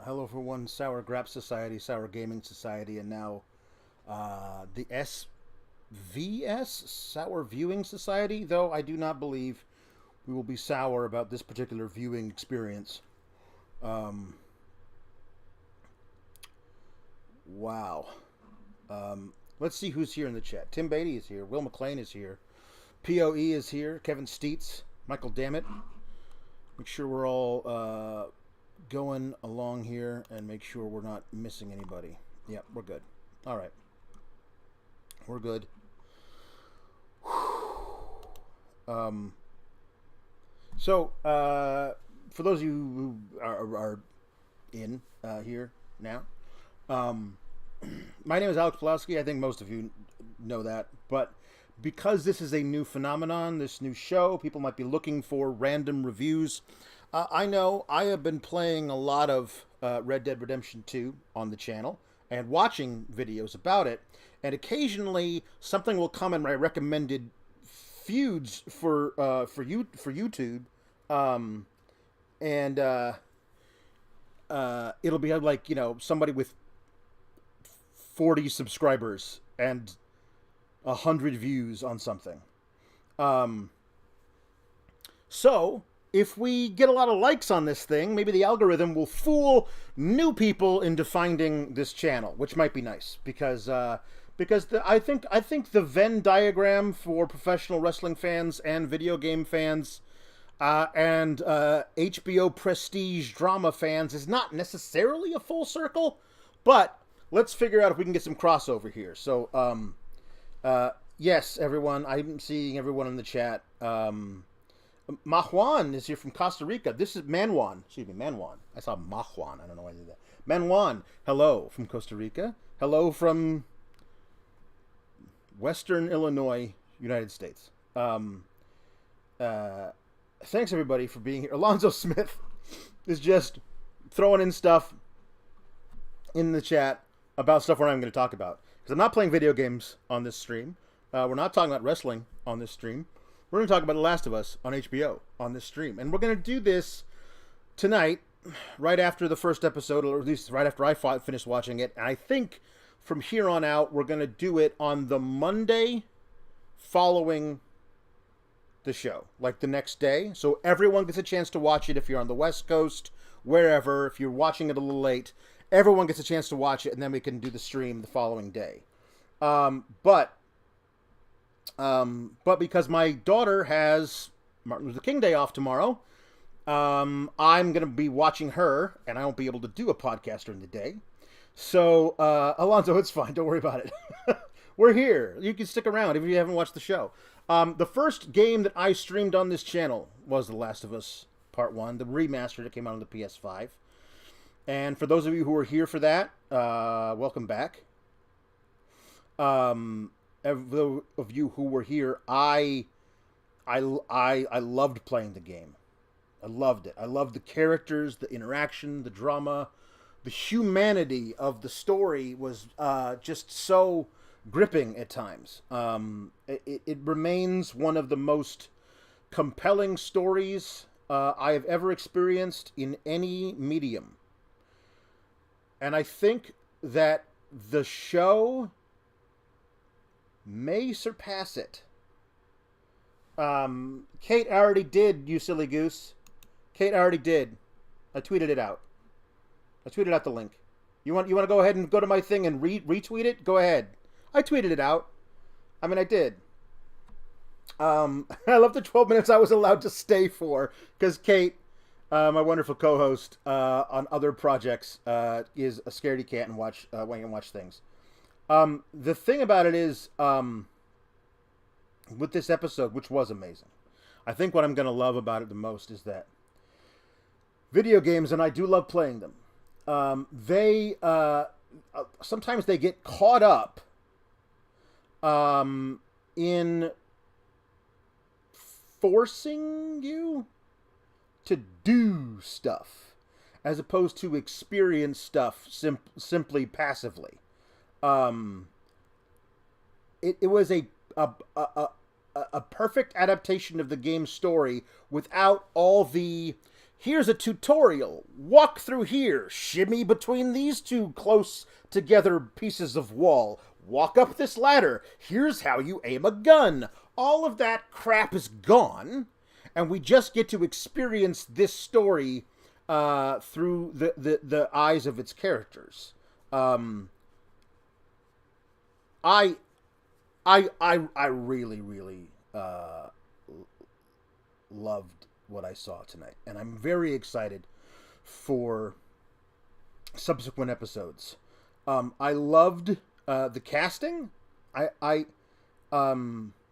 Hello for one Sour Grap Society, Sour Gaming Society, and now the SVS, Sour Viewing Society, though I do not believe we will be sour about this particular viewing experience. Um, wow. Let's see who's here in the chat. Tim Beatty is here. Will McLean is here. POE is here. Kevin Steets. Michael Dammit. Make sure we're all going along here and make sure we're not missing anybody. Yep, we're good. All right. We're good. For those of you who are in here now, my name is Alex Pulowski. I think most of you know that. But because this is a new phenomenon, this new show, people might be looking for random reviews. I know I have been playing a lot of Red Dead Redemption 2 on the channel and watching videos about it. And occasionally something will come in my recommended feuds for YouTube. It'll be like, somebody with 40 subscribers and 100 views on something. So if we get a lot of likes on this thing, maybe the algorithm will fool new people into finding this channel, which might be nice because I think the Venn diagram for professional wrestling fans and video game fans and HBO prestige drama fans is not necessarily a full circle, but let's figure out if we can get some crossover here. So, yes, everyone, I'm seeing everyone in the chat. Mahuan is here from Costa Rica. This is Manwan. Excuse me, Manwan. I saw Mahuan. I don't know why I did that. Manwan, hello from Costa Rica. Hello from Western Illinois, United States. Thanks, everybody, for being here. Alonzo Smith is just throwing in stuff in the chat about stuff we're not even going to talk about. Because I'm not playing video games on this stream. We're not talking about wrestling on this stream. We're going to talk about The Last of Us on HBO on this stream. And we're going to do this tonight, right after the first episode, or at least right after I finished watching it. And I think from here on out, we're going to do it on the Monday following the show, like the next day. So everyone gets a chance to watch it if you're on the West Coast, wherever. If you're watching it a little late, everyone gets a chance to watch it, and then we can do the stream the following day. But because my daughter has Martin Luther King Day off tomorrow, I'm going to be watching her, and I won't be able to do a podcast during the day. So, Alonzo, it's fine. Don't worry about it. We're here. You can stick around if you haven't watched the show. The first game that I streamed on this channel was The Last of Us Part 1, the remaster that came out on the PS5. And for those of you who are here for that, welcome back. Those of you who were here, I loved playing the game. I loved it. I loved the characters, the interaction, the drama, the humanity of the story was just so gripping at times. It remains one of the most compelling stories I have ever experienced in any medium. And I think that the show may surpass it. Kate already did, you silly goose. Kate already did. I tweeted it out. I tweeted out the link. You want to go ahead and go to my thing and retweet it? Go ahead. I tweeted it out. I mean, I did. I love the 12 minutes I was allowed to stay for, because Kate, my wonderful co-host on other projects, is a scaredy cat and watch things. The thing about it is, with this episode, which was amazing, I think what I'm going to love about it the most is that video games, and I do love playing them, they sometimes they get caught up in forcing you to do stuff as opposed to experience stuff simply passively. It was a perfect adaptation of the game's story without all the Here's a tutorial. Walk through here. Shimmy between these two close together pieces of wall. Walk up this ladder. Here's how you aim a gun. All of that crap is gone, and we just get to experience this story through the eyes of its characters. I really, really loved what I saw tonight, and I'm very excited for subsequent episodes. I loved the casting.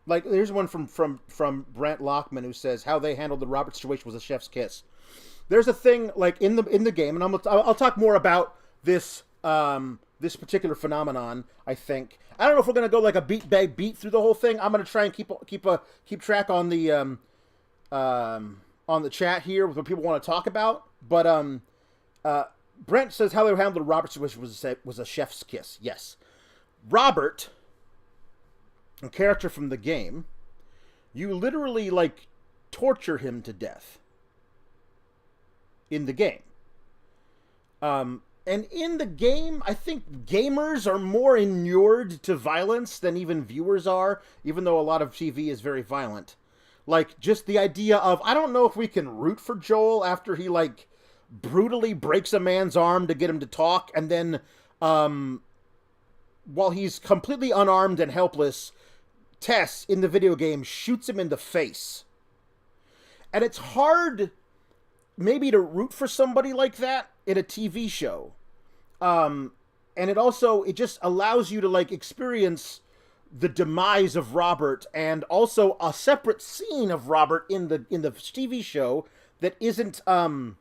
Like, there's one from Brent Lockman who says how they handled the Robert situation was a chef's kiss. There's a thing like in the game, and I'll talk more about this this particular phenomenon. I think I don't know if we're gonna go like a beat by beat through the whole thing. I'm gonna try and keep track on the chat here with what people want to talk about. But Brent says how they handled the Robert situation was a chef's kiss. Yes, Robert, a character from the game, you literally like torture him to death in the game. And in the game, I think gamers are more inured to violence than even viewers are, even though a lot of TV is very violent. Like, just the idea of, I don't know if we can root for Joel after he, like, brutally breaks a man's arm to get him to talk, and then, while he's completely unarmed and helpless, Tess, in the video game, shoots him in the face. And it's hard, maybe, to root for somebody like that in a TV show. And it just allows you to, like, experience the demise of Robert, and also a separate scene of Robert in the TV show that isn't in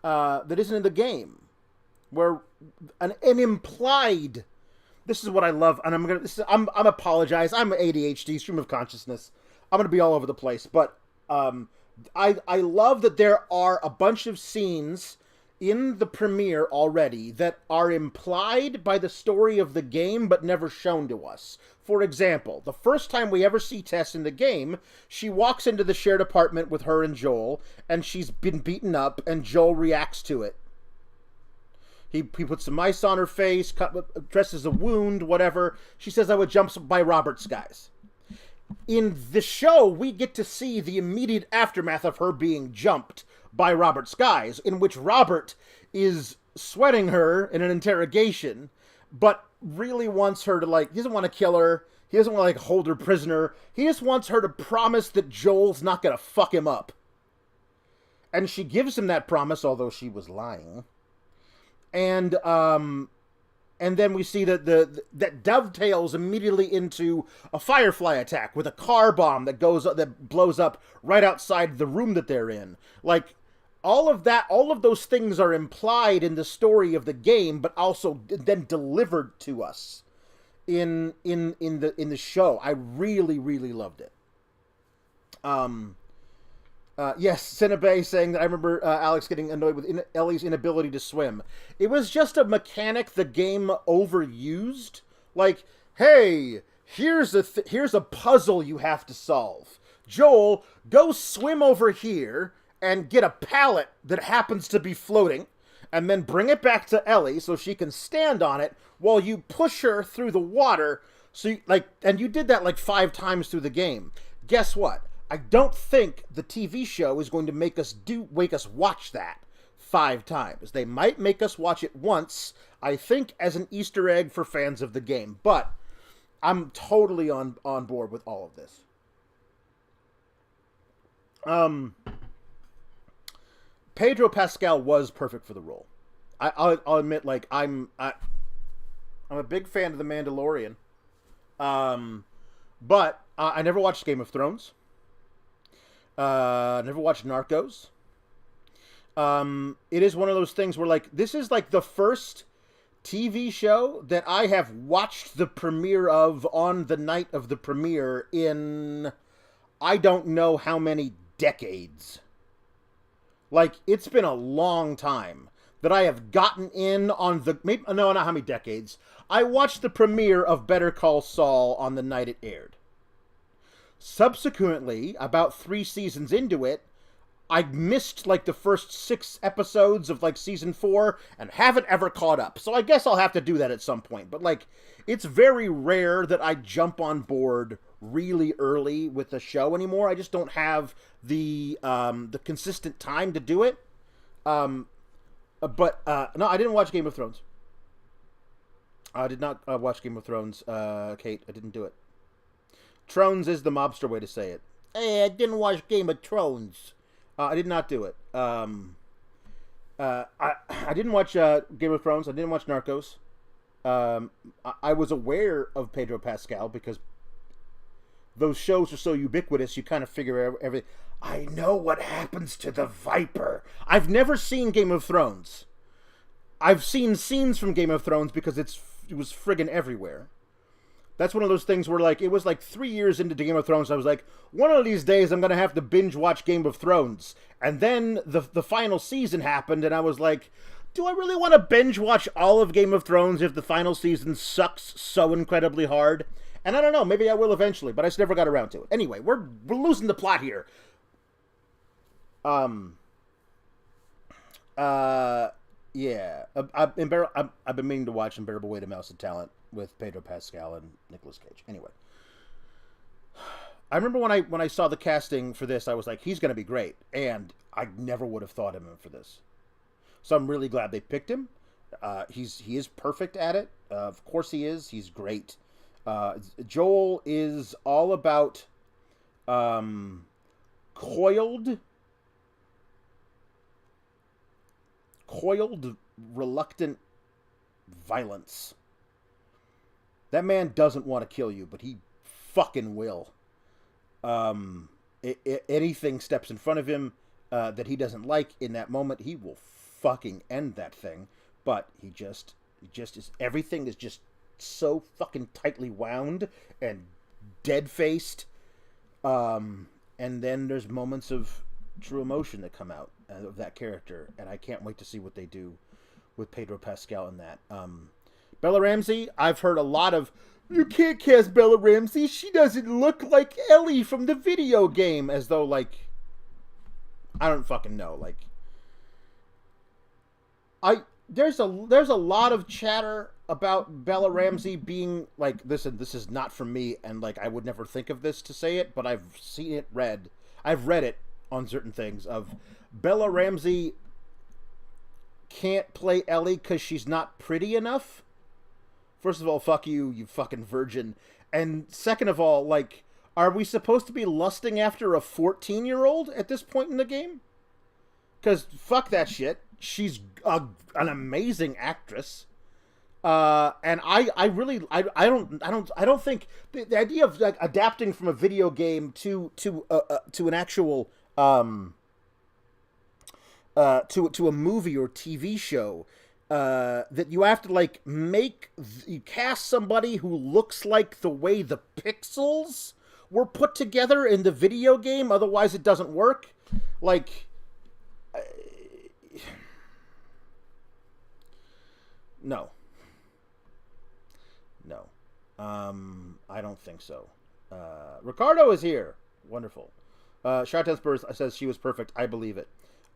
the game, where an implied. This is what I love, and I'm apologize. I'm ADHD, stream of consciousness. I'm gonna be all over the place, but I love that there are a bunch of scenes in the premiere already that are implied by the story of the game but never shown to us. For example, the first time we ever see Tess in the game, she walks into the shared apartment with her and Joel, and she's been beaten up, and Joel reacts to it. He puts some ice on her face, dresses a wound, whatever. She says, I would jump by Robert's guys. In the show, we get to see the immediate aftermath of her being jumped by Robert's guys, in which Robert is sweating her in an interrogation, but really wants her to, like, he doesn't want to kill her. He doesn't want to, like, hold her prisoner. He just wants her to promise that Joel's not going to fuck him up. And she gives him that promise, although she was lying. And then we see that dovetails immediately into a Firefly attack with a car bomb that blows up right outside the room that they're in. Like, all of those things are implied in the story of the game, but also then delivered to us in the show. I really, really loved it. Yes, Cinebay saying that I remember Alex getting annoyed with Ellie's inability to swim. It was just a mechanic the game overused. Like, hey, here's a puzzle you have to solve. Joel, go swim over here and get a pallet that happens to be floating, and then bring it back to Ellie so she can stand on it while you push her through the water. So and you did that like 5 times through the game. Guess what? I don't think the TV show is going to make us watch that 5 times. They might make us watch it once, I think, as an Easter egg for fans of the game. But I'm totally on board with all of this. Pedro Pascal was perfect for the role. I'll admit, like, I'm a big fan of The Mandalorian. But I never watched Game of Thrones. Never watched Narcos. It is one of those things where, like, this is like the first TV show that I have watched the premiere of on the night of the premiere in I don't know how many decades. Like, it's been a long time that I have gotten in on not how many decades. I watched the premiere of Better Call Saul on the night it aired. Subsequently, about 3 seasons into it, I missed like the first 6 episodes of like season 4 and haven't ever caught up. So I guess I'll have to do that at some point. But like, it's very rare that I jump on board really early with the show anymore. I just don't have the consistent time to do it. But no, I didn't watch Game of Thrones. I did not watch Game of Thrones, Kate. I didn't do it. Trones is the mobster way to say it. Hey, I didn't watch Game of Thrones. I did not do it. I didn't watch Game of Thrones. I didn't watch Narcos. I was aware of Pedro Pascal because those shows are so ubiquitous. You kind of figure everything. I know what happens to the Viper. I've never seen Game of Thrones. I've seen scenes from Game of Thrones because it was friggin' everywhere. That's one of those things where, like, it was like 3 years into Game of Thrones, I was like, one of these days I'm going to have to binge watch Game of Thrones. And then the final season happened, and I was like, do I really want to binge watch all of Game of Thrones if the final season sucks so incredibly hard? And I don't know, maybe I will eventually, but I just never got around to it. Anyway, we're losing the plot here. Yeah. I've been meaning to watch Unbearable Weight of Massive Talent with Pedro Pascal and Nicolas Cage. Anyway, I remember when I saw the casting for this, I was like, he's going to be great, and I never would have thought of him for this. So I'm really glad they picked him. He is perfect at it. Of course he is. He's great. Joel is all about coiled, reluctant violence. That man doesn't want to kill you, but he fucking will. Anything steps in front of him that he doesn't like in that moment, he will fucking end that thing. But he just is. Everything is just so fucking tightly wound and dead-faced. And then there's moments of true emotion that come out of that character, and I can't wait to see what they do with Pedro Pascal in that. Bella Ramsey, I've heard a lot of, you can't cast Bella Ramsey, she doesn't look like Ellie from the video game, as though, like, I don't fucking know, like, there's a lot of chatter about Bella Ramsey being, like, listen, this is not from me, and, like, I would never think of this to say it, but I've seen it I've read it on certain things, of Bella Ramsey can't play Ellie because she's not pretty enough. First of all, fuck you, you fucking virgin. And second of all, like, are we supposed to be lusting after a 14-year-old at this point in the game? Because fuck that shit. She's an amazing actress. And I don't think the idea of, like, adapting from a video game to an actual to a movie or TV show, that you have to, like, you cast somebody who looks like the way the pixels were put together in the video game, otherwise it doesn't work. Like, no. I don't think so. Ricardo is here. Wonderful. Shot Spurs says she was perfect. I believe it.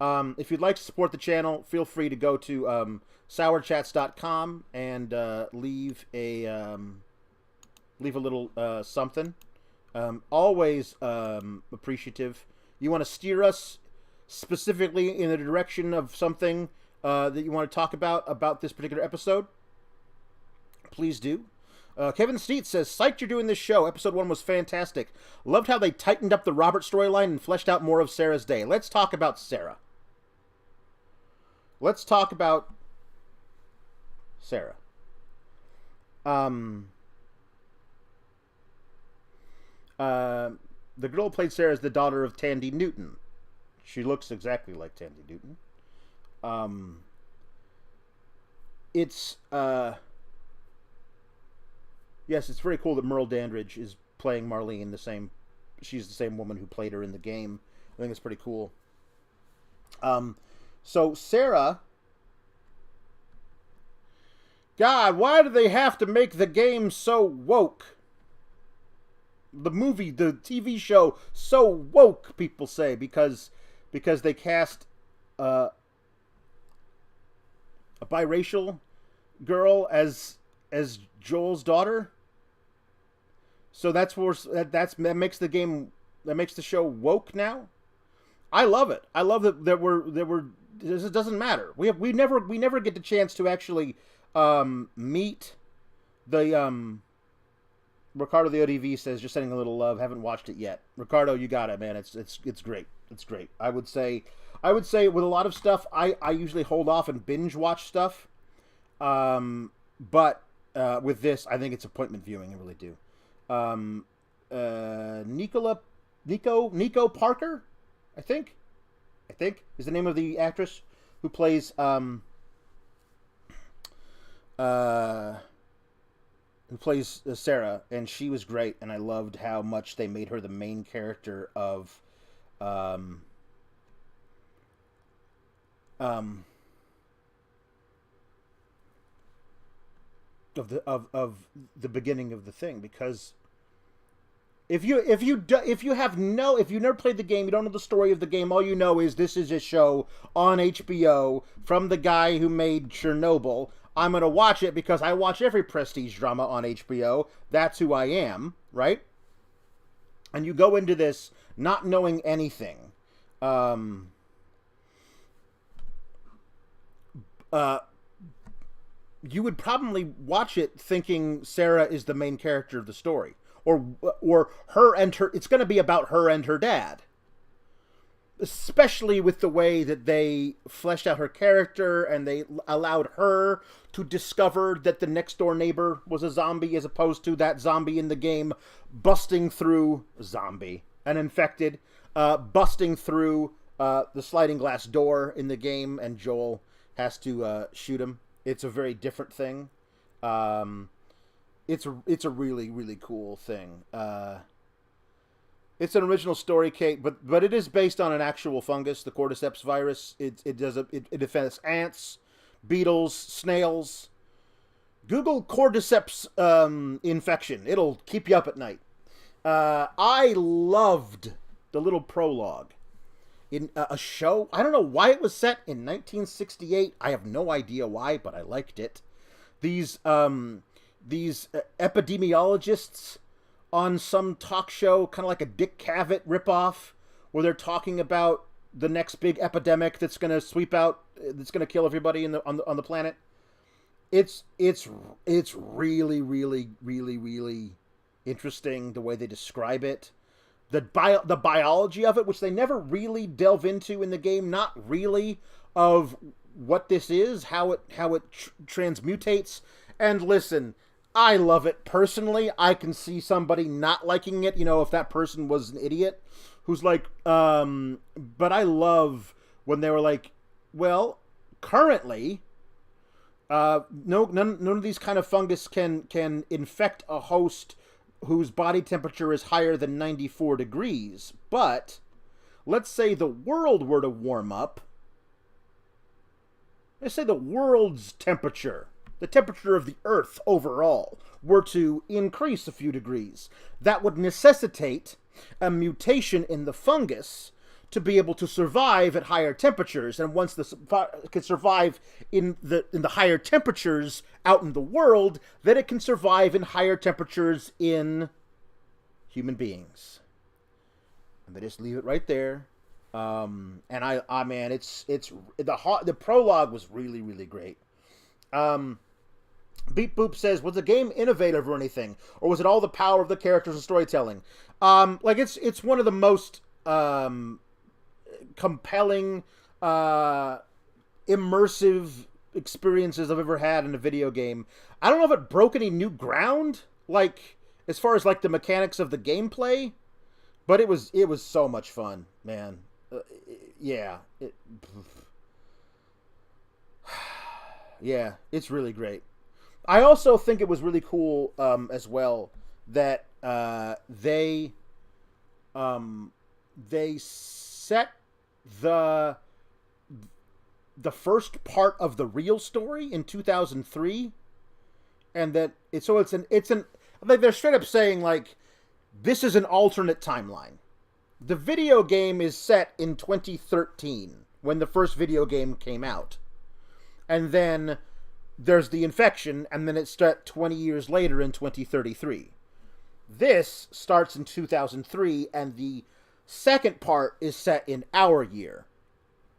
If you'd like to support the channel, feel free to go to sourchats.com and leave a little something. Always appreciative. You want to steer us specifically in the direction of something that you want to talk about this particular episode, please do. Kevin Steet says, psyched you're doing this show. Episode 1 was fantastic. Loved how they tightened up the Robert storyline and fleshed out more of Sarah's day. Let's talk about Sarah. The girl who played Sarah is the daughter of Tandy Newton. She looks exactly like Tandy Newton. Yes, it's very cool that Merle Dandridge is playing Marlene, she's the same woman who played her in the game. I think it's pretty cool. So Sarah, God, why do they have to make the game so woke? The movie, the TV show, so woke, people say, because they cast a biracial girl as Joel's daughter. So that makes the show woke now. I love it. I love that we're it doesn't matter. We never get the chance to actually meet the Ricardo the ODV says just sending a little love. Haven't watched it yet. Ricardo, you got it, man. It's great. It's great. I would say with a lot of stuff, I usually hold off and binge watch stuff. But with this, I think it's appointment viewing. I really do. Nico Parker, I think is the name of the actress who plays Sarah, and she was great, and I loved how much they made her the main character of the beginning of the thing, because if you never played the game, you don't know the story of the game, all you know is this is a show on HBO from the guy who made Chernobyl. I'm going to watch it because I watch every prestige drama on HBO. That's who I am, right? And you go into this not knowing anything. You would probably watch it thinking Sarah is the main character of the story. Or her and her... It's going to be about her and her dad. Especially with the way that they fleshed out her character and they allowed her to discover that the next door neighbor was a zombie, as opposed to that zombie in the game busting through... an infected, busting through the sliding glass door in the game, and Joel has to shoot him. It's a very different thing. It's a really, really cool thing. It's an original story, Kate, but it is based on an actual fungus, the cordyceps virus. It affects ants, beetles, snails. Google cordyceps infection. It'll keep you up at night. I loved the little prologue in a show. I don't know why it was set in 1968. I have no idea why, but I liked it. These epidemiologists on some talk show, kind of like a Dick Cavett ripoff, where they're talking about the next big epidemic that's going to sweep out, that's going to kill everybody on the planet. It's really, really, really, really interesting the way they describe it. The biology of it, which they never really delve into in the game, not really, of what this is, how it transmutates. And listen, I love it personally. I can see somebody not liking it, if that person was an idiot who's like, but I love when they were like, well, currently, none of these kind of fungus can infect a host whose body temperature is higher than 94 degrees. But let's say the world were to warm up. Let's say the world's temperature, the temperature of the Earth overall, were to increase a few degrees. That would necessitate a mutation in the fungus to be able to survive at higher temperatures. And once this can survive in the higher temperatures out in the world, then it can survive in higher temperatures in human beings. And they just leave it right there. And I man, it's the prologue was really, really great. Beep Boop says, was the game innovative or anything, or was it all the power of the characters and storytelling? It's one of the most compelling, immersive experiences I've ever had in a video game. I don't know if it broke any new ground, as far as the mechanics of the gameplay, but it was so much fun, man. Yeah, it's really great. I also think it was really cool as well that they set the first part of the real story in 2003, and that they're straight up saying this is an alternate timeline. The video game is set in 2013, when the first video game came out. And then there's the infection, and then it's set 20 years later in 2033. This starts in 2003, and the second part is set in our year,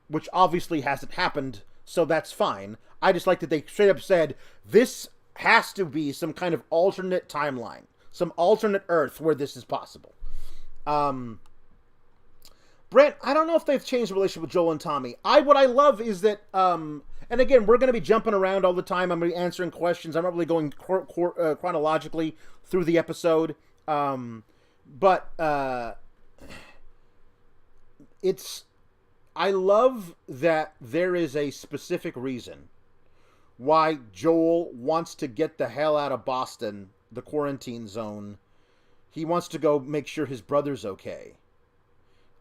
which obviously hasn't happened, so that's fine. I just like that they straight up said, this has to be some kind of alternate timeline, some alternate Earth where this is possible. Brent, I don't know if they've changed the relationship with Joel and Tommy. What I love is that, and again, we're going to be jumping around all the time. I'm going to be answering questions. I'm not really going chronologically through the episode. But I love that there is a specific reason why Joel wants to get the hell out of Boston, the quarantine zone. He wants to go make sure his brother's okay.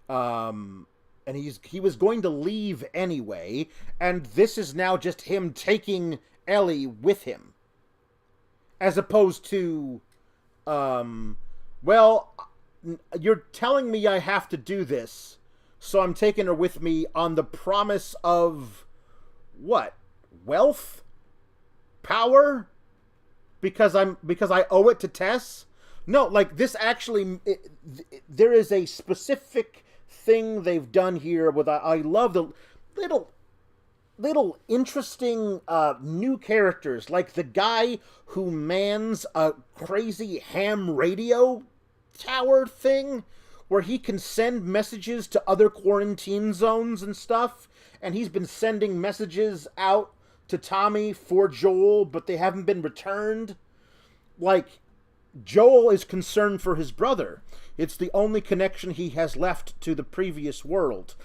And he was going to leave anyway, and this is now just him taking Ellie with him. As opposed to, well, you're telling me I have to do this, so I'm taking her with me on the promise of, what? Wealth? Power? Because I owe it to Tess? No, like, this actually, there is a specific thing they've done here with, I love the little interesting new characters, like the guy who mans a crazy ham radio tower thing where he can send messages to other quarantine zones and stuff, and he's been sending messages out to Tommy for Joel, but they haven't been returned. Like, Joel is concerned for his brother. It's the only connection he has left to the previous world,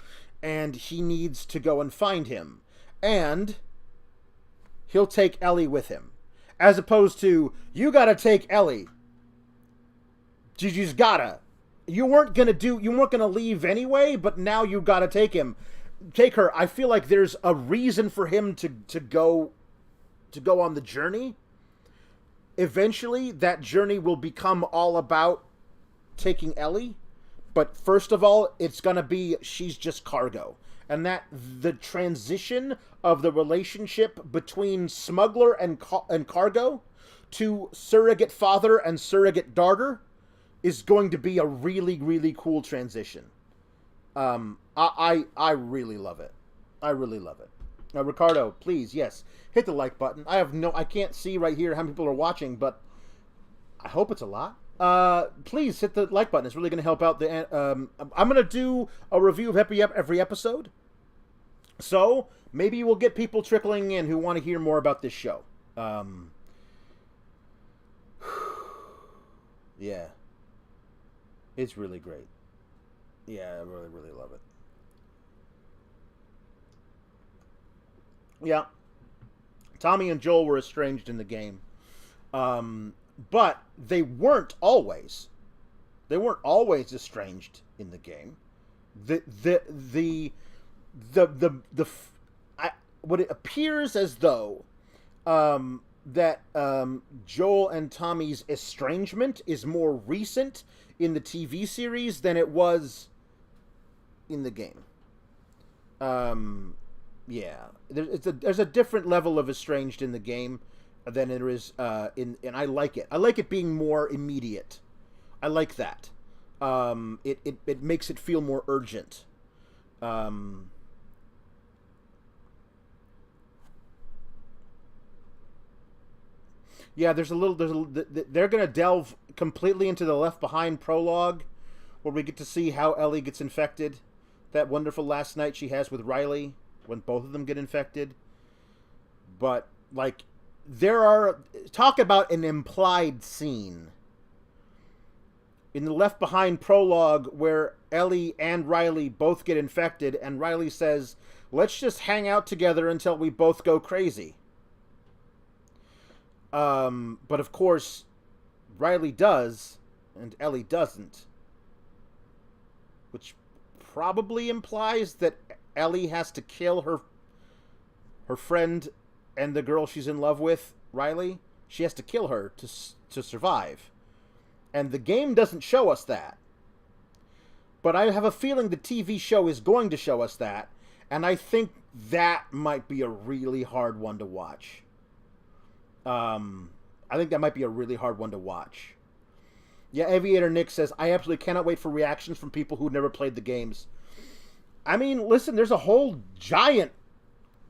and he needs to go and find him. And he'll take Ellie with him. As opposed to, you gotta take Ellie. You just gotta. You weren't gonna leave anyway, but now you gotta take her. I feel like there's a reason for him to go on the journey. Eventually, that journey will become all about taking Ellie, but first of all, it's gonna be she's just cargo, and that the transition of the relationship between smuggler and cargo to surrogate father and surrogate daughter is going to be a really, really cool transition. I really love it. I really love it. Ricardo, please, yes, hit the like button. I can't see right here how many people are watching, but I hope it's a lot. Please hit the like button. It's really going to help out the. I'm going to do a review of every episode, so maybe we'll get people trickling in who want to hear more about this show. Yeah, it's really great. Yeah, I really, really love it. Yeah, Tommy and Joel were estranged in the game. But they weren't always. They weren't always estranged in the game. What it appears as though that Joel and Tommy's estrangement is more recent in the TV series than it was in the game. Yeah, there's a different level of estranged in the game than there is and I like it. I like it being more immediate. I like that. It makes it feel more urgent. Yeah, they're gonna delve completely into the Left Behind prologue, where we get to see how Ellie gets infected. That wonderful last night she has with Riley when both of them get infected. But like, talk about an implied scene in the Left Behind prologue where Ellie and Riley both get infected, and Riley says, "Let's just hang out together until we both go crazy." But of course, Riley does, and Ellie doesn't. Which probably implies that Ellie has to kill her friend and the girl she's in love with, Riley. She has to kill her to survive. And the game doesn't show us that. But I have a feeling the TV show is going to show us that. And I think that might be a really hard one to watch. I think that might be a really hard one to watch. Yeah, Aviator Nick says, I absolutely cannot wait for reactions from people who never played the games. I mean, listen, there's a whole giant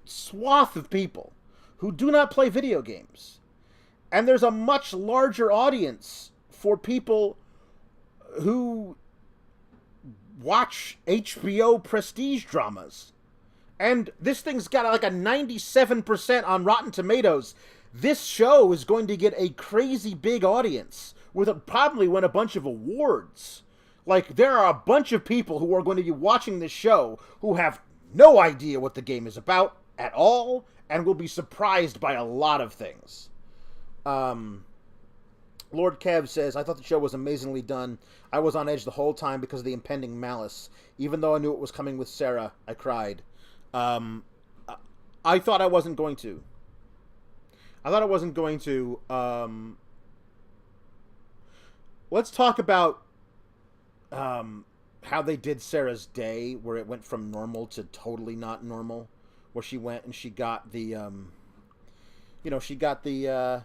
swath of people who do not play video games. And there's a much larger audience for people who watch HBO prestige dramas. And this thing's got like a 97% on Rotten Tomatoes. This show is going to get a crazy big audience with probably win a bunch of awards. Like, there are a bunch of people who are going to be watching this show who have no idea what the game is about at all and will be surprised by a lot of things. Lord Kev says, I thought the show was amazingly done. I was on edge the whole time because of the impending malice. Even though I knew it was coming with Sarah, I cried. I thought I wasn't going to. Let's talk about how they did Sarah's day, where it went from normal to totally not normal, where she went and she got the, she got the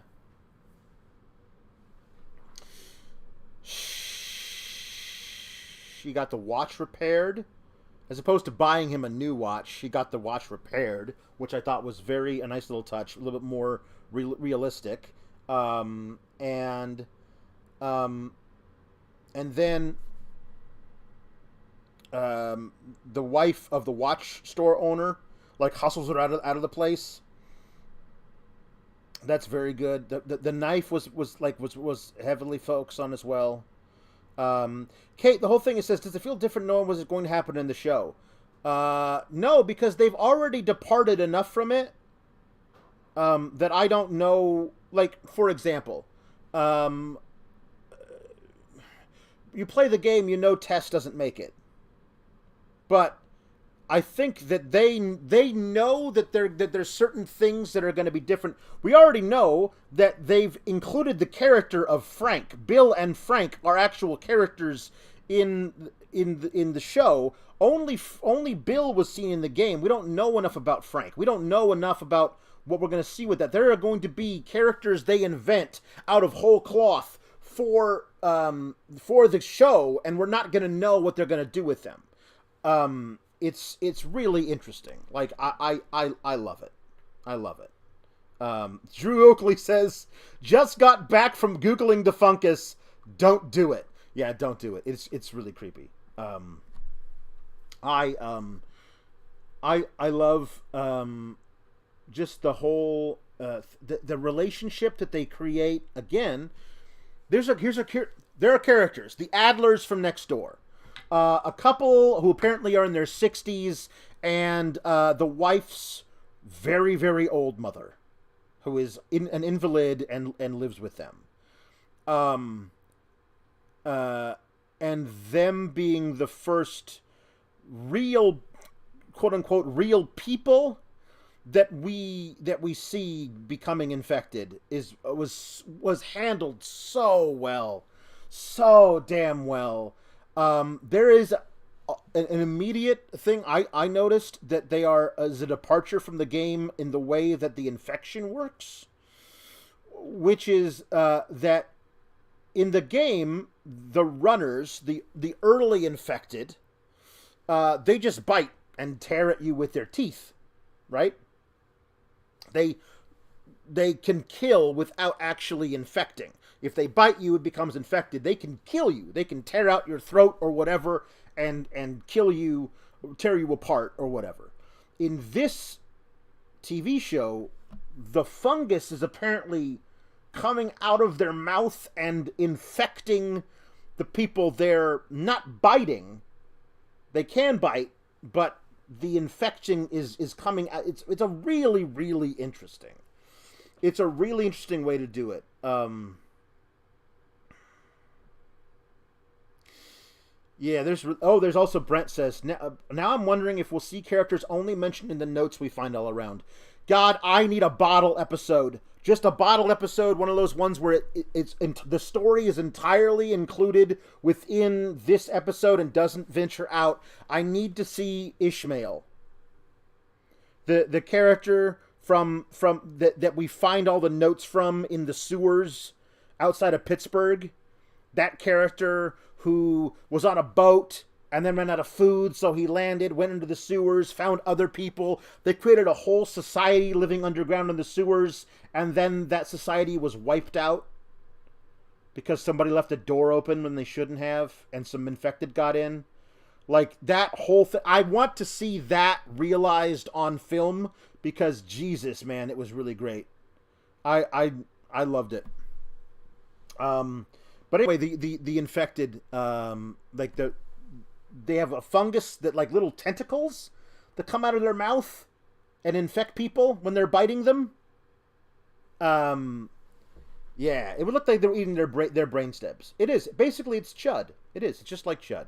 watch repaired. As opposed to buying him a new watch, she got the watch repaired, which I thought was a nice little touch, a little bit more realistic. And then the wife of the watch store owner like hustles her out of the place. That's very good. The knife was heavily focused on as well. Kate, the whole thing, it says, does it feel different knowing what's going to happen in the show? No, because they've already departed enough from it that I don't know. Like, for example, you play the game, you know Tess doesn't make it. But I think that they know that there's certain things that are going to be different. We already know that they've included the character of Frank. Bill and Frank are actual characters in the show. Only Bill was seen in the game. We don't know enough about Frank. We don't know enough about what we're going to see with that. There are going to be characters they invent out of whole cloth for the show, and we're not going to know what they're going to do with them. It's really interesting. Like, I love it. I love it. Drew Oakley says, just got back from Googling Defunkus. Don't do it. Yeah, don't do it. It's really creepy. I love just the whole the relationship that they create. Again, there are characters, the Adlers from next door. A couple who apparently are in their 60s, and the wife's very, very old mother, who is an invalid and lives with them. And them being the first real, quote unquote, real people that we see becoming infected was handled so well, so damn well. There is an immediate thing I noticed that they are as a departure from the game in the way that the infection works, which is that in the game, the runners, the early infected, they just bite and tear at you with their teeth, right? They can kill without actually infecting. If they bite you, it becomes infected. They can kill you. They can tear out your throat or whatever and kill you, tear you apart or whatever. In this TV show, the fungus is apparently coming out of their mouth and infecting the people they're not biting. They can bite, but the infection is coming out. It's a really, really interesting. It's a really interesting way to do it. Yeah, there's also Brent says, now I'm wondering if we'll see characters only mentioned in the notes we find all around. God, I need a bottle episode. Just a bottle episode, one of those ones where the story is entirely included within this episode and doesn't venture out. I need to see Ishmael. The character from that we find all the notes from in the sewers outside of Pittsburgh. That character who was on a boat and then ran out of food, so he landed, went into the sewers, found other people. They created a whole society living underground in the sewers, and then that society was wiped out because somebody left a door open when they shouldn't have, and some infected got in. Like, that whole thing, I want to see that realized on film, because Jesus, man, it was really great. I loved it. But anyway, the infected, like they have a fungus that, like, little tentacles that come out of their mouth and infect people when they're biting them. Yeah, it would look like they're eating their brain stems. It is basically, it's Chud. It is. It's just like Chud.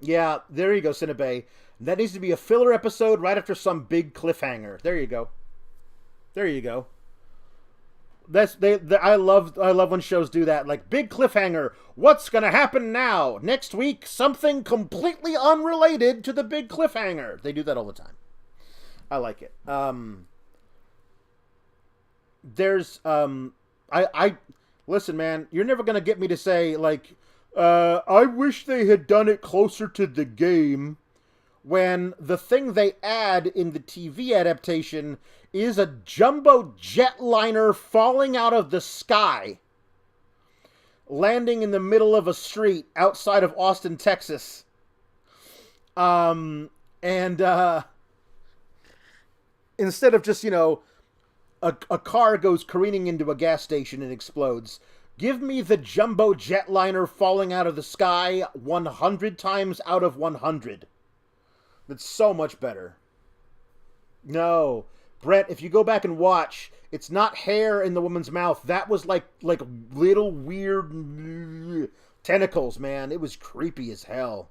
Yeah, there you go, Cinebay. That needs to be a filler episode right after some big cliffhanger. There you go. There you go. I love when shows do that. Like, big cliffhanger. What's gonna happen now? Next week, something completely unrelated to the big cliffhanger. They do that all the time. I like it. I listen, man. You're never gonna get me to say, like, I wish they had done it closer to the game, when the thing they add in the TV adaptation is a jumbo jetliner falling out of the sky, landing in the middle of a street outside of Austin, Texas. And instead of just, a car goes careening into a gas station and explodes, give me the jumbo jetliner falling out of the sky 100 times out of 100. That's so much better. No. Brett, if you go back and watch, it's not hair in the woman's mouth. That was like little weird tentacles, man. It was creepy as hell.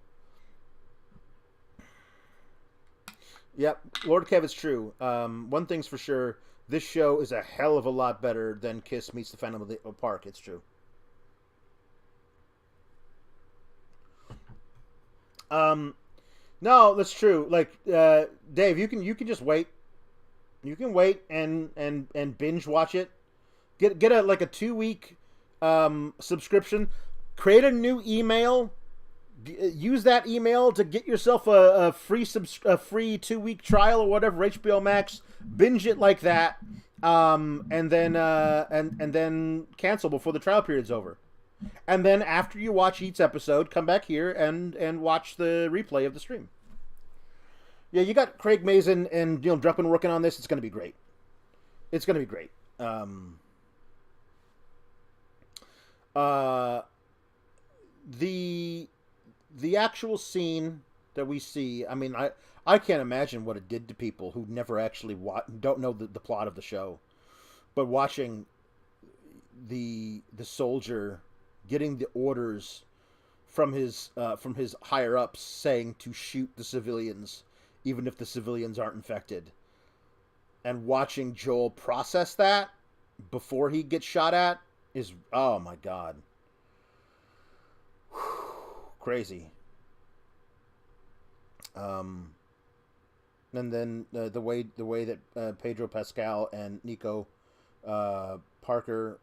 Yep, Lord Kev, it's true. One thing's for sure. This show is a hell of a lot better than Kiss Meets the Phantom of the Park. It's true. No, that's true. Like, Dave, you can just wait. You can wait and binge watch it. Get a 2-week subscription. Create a new email. Use that email to get yourself a free 2-week trial or whatever, HBO Max. Binge it like that, and then cancel before the trial period's over. And then after you watch each episode, come back here and watch the replay of the stream. Yeah, you got Craig Mazin and Neil Druckmann working on this. It's going to be great. It's going to be great. The actual scene that we see, I mean, I can't imagine what it did to people who never actually don't know the plot of the show, but watching the soldier getting the orders from his higher ups saying to shoot the civilians, even if the civilians aren't infected, and watching Joel process that before he gets shot at is, oh my God, crazy. And then the way that Pedro Pascal and Nico Parker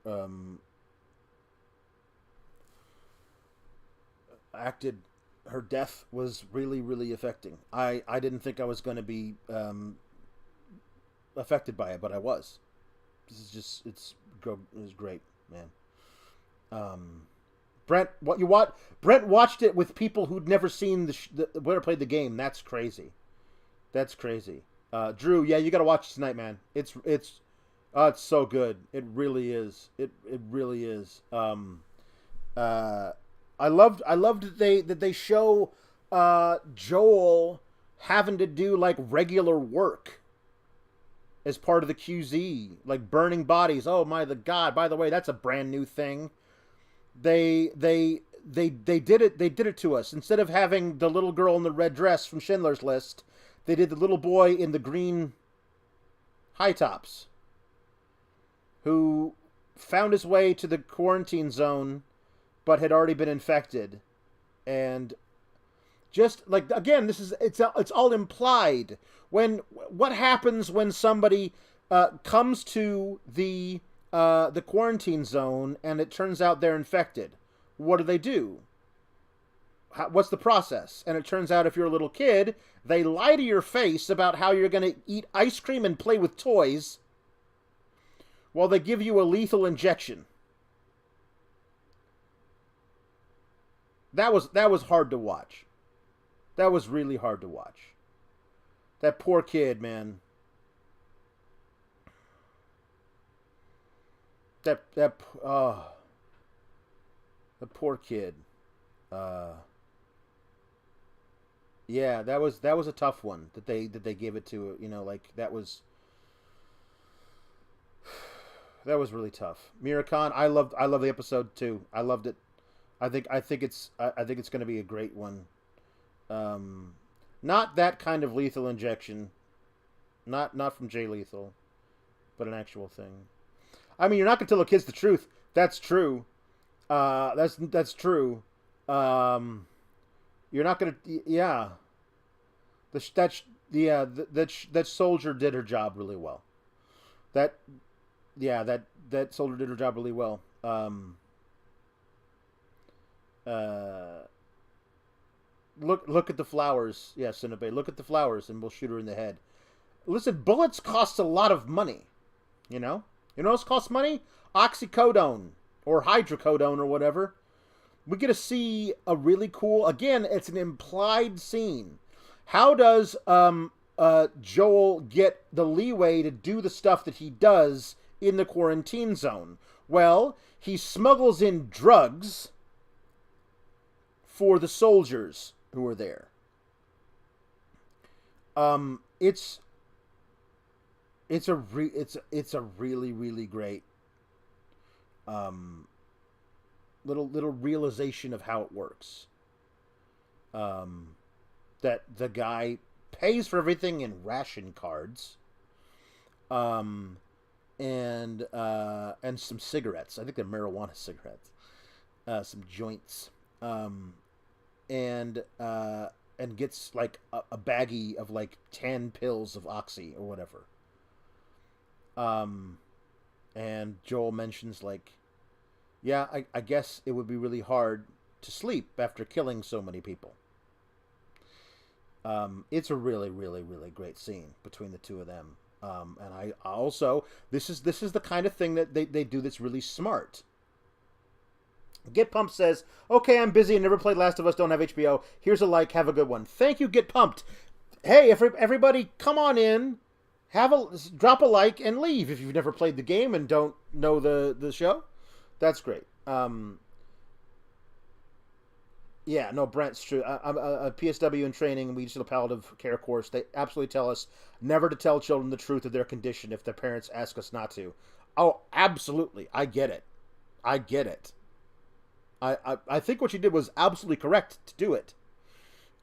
acted, her death was really, really affecting. I didn't think I was going to be affected by it, but I was. This is just, it was great, man. Brent watched it with people who'd never seen never played the game. That's crazy. That's crazy. Drew, yeah, you got to watch it tonight, man. It's so good. It really is. It really is. I loved that they show Joel having to do like regular work as part of the QZ, like burning bodies. Oh my God! By the way, that's a brand new thing. They they did it to us. Instead of having the little girl in the red dress from Schindler's List, they did the little boy in the green high tops, who found his way to the quarantine zone, but had already been infected, and just like, again, it's all implied. What happens when somebody comes to the quarantine zone and it turns out they're infected? What do? What's the process? And it turns out, if you're a little kid, they lie to your face about how you're going to eat ice cream and play with toys, while they give you a lethal injection. That was hard to watch. That was really hard to watch. That poor kid, man. The poor kid. Yeah, that was a tough one that they gave it to. You know, like, that was really tough. Mirakan, I love the episode too. I loved it. I think it's going to be a great one. Not that kind of lethal injection. Not from Jay Lethal, but an actual thing. I mean, you're not going to tell the kids the truth. That's true. That's true. You're not going to. Yeah. That soldier did her job really well. That soldier did her job really well. Look at the flowers. Yeah, Cinnabe. Look at the flowers, and we'll shoot her in the head. Listen, bullets cost a lot of money. You know what else costs money? Oxycodone or hydrocodone or whatever. We get to see a really cool. Again, it's an implied scene. How does Joel get the leeway to do the stuff that he does in the quarantine zone? Well, he smuggles in drugs for the soldiers who are there. It's a really, really great little realization of how it works. That the guy pays for everything in ration cards, and some cigarettes. I think they're marijuana cigarettes, some joints, and gets like a baggie of like 10 pills of oxy or whatever. And Joel mentions, like, yeah, I guess it would be really hard to sleep after killing so many people. It's a really, really, really great scene between the two of them. And I also, this is the kind of thing that they do that's really smart. Get Pumped says, okay, I'm busy and never played Last of Us, don't have HBO. Here's a like, have a good one. Thank you, Get Pumped. Hey, everybody, come on in. Drop a like and leave if you've never played the game and don't know the show. That's great. Yeah, no, Brent's true. I'm a PSW in training, and we just did a palliative care course. They absolutely tell us never to tell children the truth of their condition if their parents ask us not to. Oh, absolutely. I get it. I think what she did was absolutely correct to do it.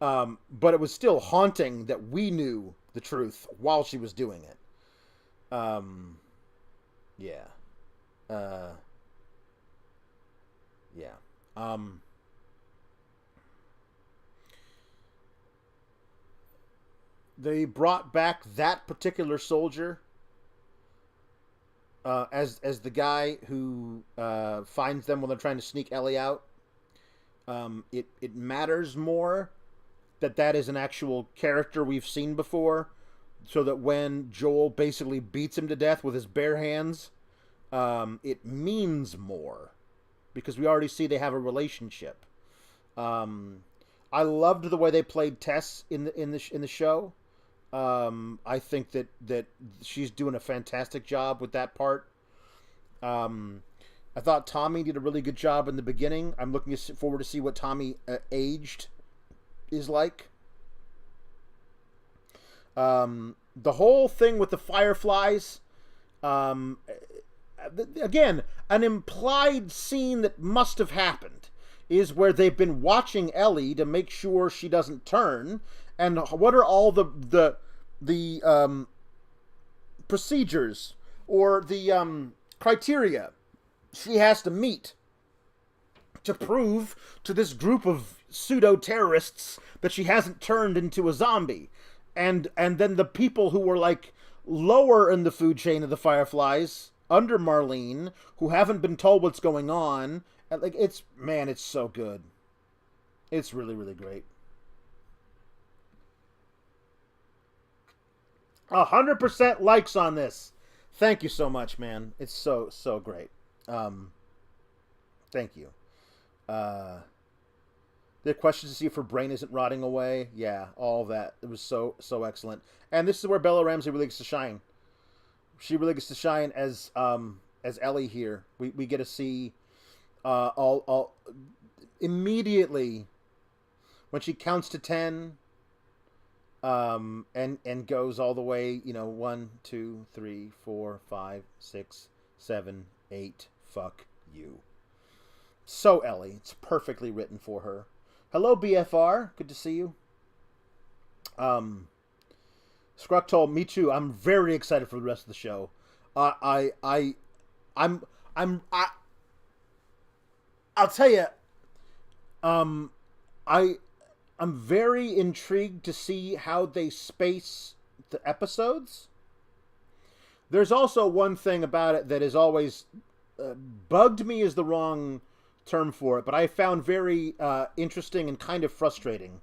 But it was still haunting that we knew the truth while she was doing it. Yeah. Yeah. They brought back that particular soldier as the guy who finds them when they're trying to sneak Ellie out. It matters more that is an actual character we've seen before, so that when Joel basically beats him to death with his bare hands, it means more because we already see they have a relationship. I loved the way they played Tess in the show. I think that she's doing a fantastic job with that part. I thought Tommy did a really good job in the beginning. I'm looking forward to see what Tommy aged is like. The whole thing with the fireflies, again, an implied scene that must have happened. is where they've been watching Ellie to make sure she doesn't turn, and what are all the procedures or the criteria she has to meet to prove to this group of pseudo-terrorists that she hasn't turned into a zombie. And then the people who were like lower in the food chain of the Fireflies, under Marlene, who haven't been told what's going on, and like it's so good. It's really, really great. 100% likes on this. Thank you so much, man. It's so great. Thank you. The questions to see if her brain isn't rotting away. Yeah, all of that. It was so excellent. And this is where Bella Ramsey really gets to shine. She really gets to shine as Ellie here. We get to see all immediately when she counts to 10 and goes all the way, 1, 2, 3, 4, 5, 6, 7, 8, fuck you. So Ellie, it's perfectly written for her. Hello, BFR. Good to see you. Scruck told me too. I'm very excited for the rest of the show. I'll tell you. I'm very intrigued to see how they space the episodes. There's also one thing about it that has always bugged me is the wrong term for it, but I found very interesting and kind of frustrating.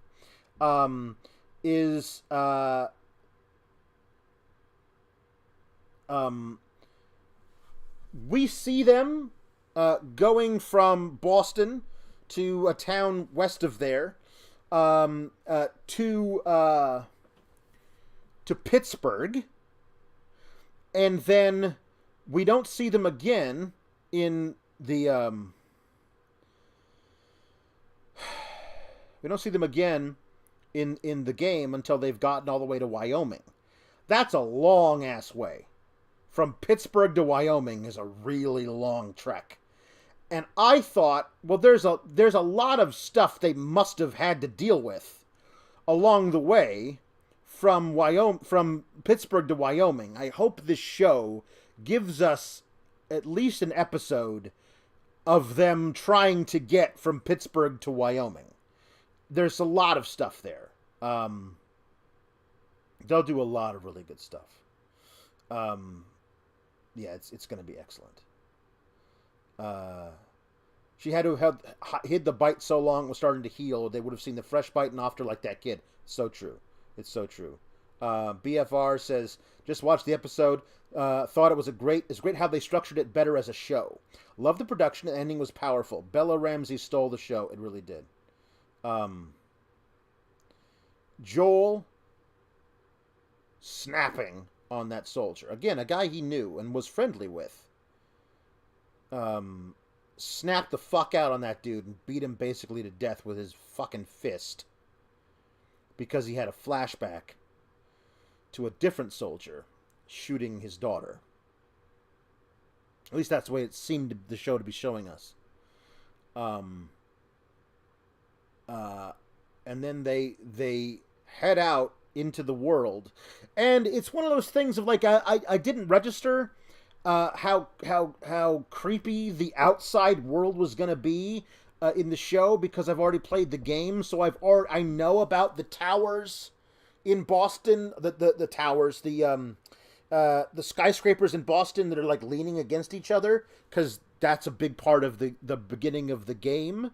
We see them going from Boston to a town west of there, to Pittsburgh, and then we don't see them again in the in the game until they've gotten all the way to Wyoming. That's a long ass way. From Pittsburgh to Wyoming is a really long trek. And I thought, well, there's a lot of stuff they must have had to deal with along the way from Pittsburgh to Wyoming. I hope this show gives us at least an episode of them trying to get from Pittsburgh to Wyoming. There's a lot of stuff there. They'll do a lot of really good stuff. Yeah, it's going to be excellent. She had to have hid the bite so long it was starting to heal. They would have seen the fresh bite and off her like that kid. So true. It's so true. BFR says, just watched the episode. Thought it was it's great how they structured it better as a show. Loved the production. The ending was powerful. Bella Ramsey stole the show. It really did. Joel snapping on that soldier. Again, a guy he knew and was friendly with. Snapped the fuck out on that dude and beat him basically to death with his fucking fist. Because he had a flashback to a different soldier shooting his daughter. At least that's the way it seemed the show to be showing us. And then they head out into the world, and it's one of those things of like I didn't register how creepy the outside world was gonna be in the show because I've already played the game, so I know about the towers in Boston, the towers, the skyscrapers in Boston that are like leaning against each other, because that's a big part of the beginning of the game.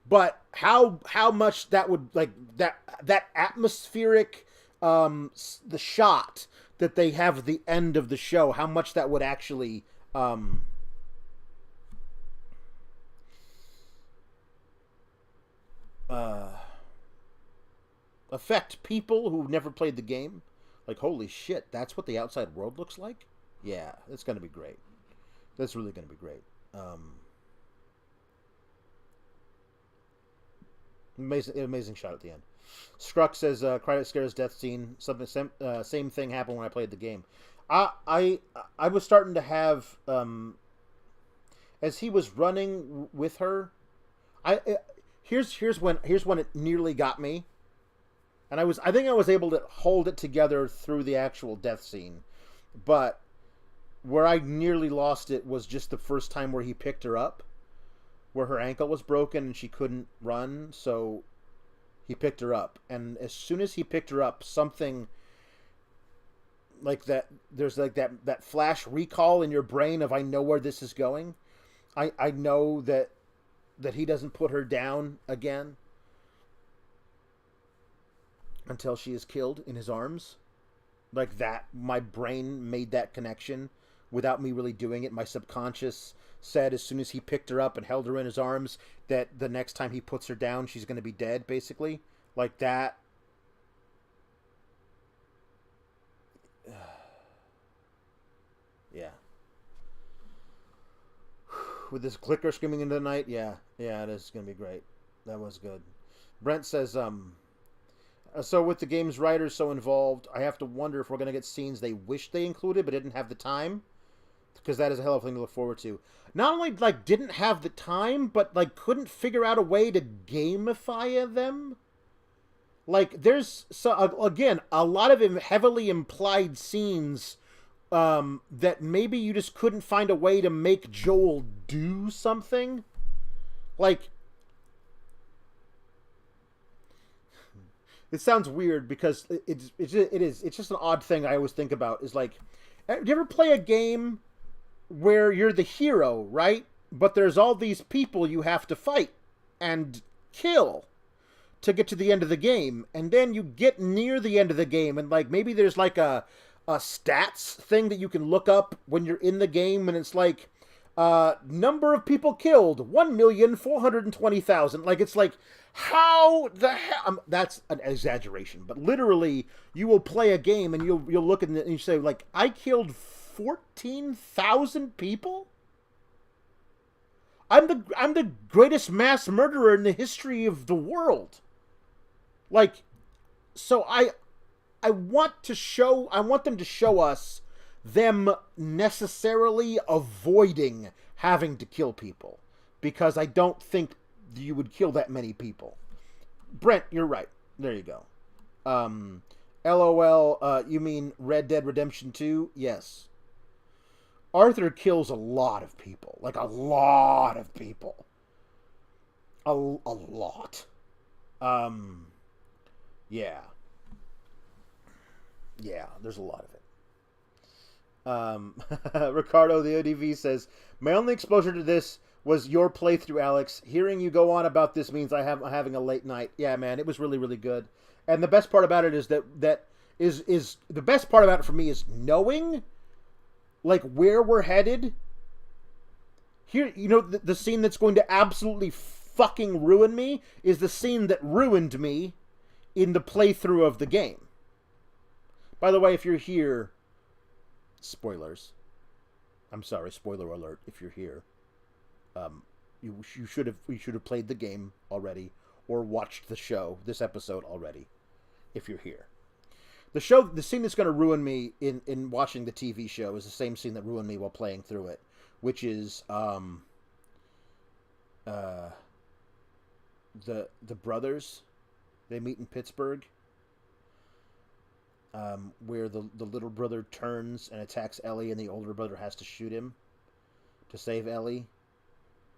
But how much that would like that atmospheric the shot that they have at the end of the show, how much that would actually affect people who never played the game. Like, holy shit, that's what the outside world looks like? Yeah, it's going to be great. That's really going to be great. Amazing shot at the end. Scruck says, Crytek Scare's death scene, same thing happened when I played the game. I was starting to have, as he was running with her, I here's when it nearly got me, and I think I was able to hold it together through the actual death scene, but where I nearly lost it was just the first time where he picked her up, where her ankle was broken and she couldn't run, so he picked her up, and as soon as he picked her up, something like that, there's like that flash recall in your brain of, I know where this is going. I know that he doesn't put her down again until she is killed in his arms. Like that, my brain made that connection without me really doing it. My subconscious said as soon as he picked her up and held her in his arms that the next time he puts her down, she's going to be dead, basically. Like that. Yeah. With this clicker screaming into the night, yeah, it is going to be great. That was good. Brent says, so with the game's writers so involved, I have to wonder if we're going to get scenes they wish they included but didn't have the time, because that is a hell of a thing to look forward to. Not only like didn't have the time, but like couldn't figure out a way to gamify them. Like there's again a lot of heavily implied scenes that maybe you just couldn't find a way to make Joel do something. Like, it sounds weird because it's just an odd thing I always think about is like, do you ever play a game where you're the hero, right? But there's all these people you have to fight and kill to get to the end of the game, and then you get near the end of the game, and like maybe there's like a stats thing that you can look up when you're in the game, and it's like number of people killed 1,420,000. Like it's like, how the hell? That's an exaggeration, but literally you will play a game and you'll look at it and you say like, I killed 14,000 people. I'm the greatest mass murderer in the history of the world. Like, so I want them to show us them necessarily avoiding having to kill people, because I don't think you would kill that many people. Brent, you're right. There you go. LOL, you mean Red Dead Redemption 2? Yes. Arthur kills a lot of people. Like a lot of people. A lot. Yeah. Yeah, there's a lot of it. Ricardo, the ODV, says, my only exposure to this was your playthrough, Alex. Hearing you go on about this means I'm having a late night. Yeah, man, it was really, really good. And the best part about it is the best part about it for me is knowing, like, where we're headed. Here, you know, the scene that's going to absolutely fucking ruin me is the scene that ruined me in the playthrough of the game. By the way, if you're here, spoilers. I'm sorry, spoiler alert. If you're here, you should have played the game already or watched this episode already. If you're here, the scene that's going to ruin me in watching the TV show is the same scene that ruined me while playing through it, which is the brothers. They meet in Pittsburgh. Where the little brother turns and attacks Ellie, and the older brother has to shoot him to save Ellie,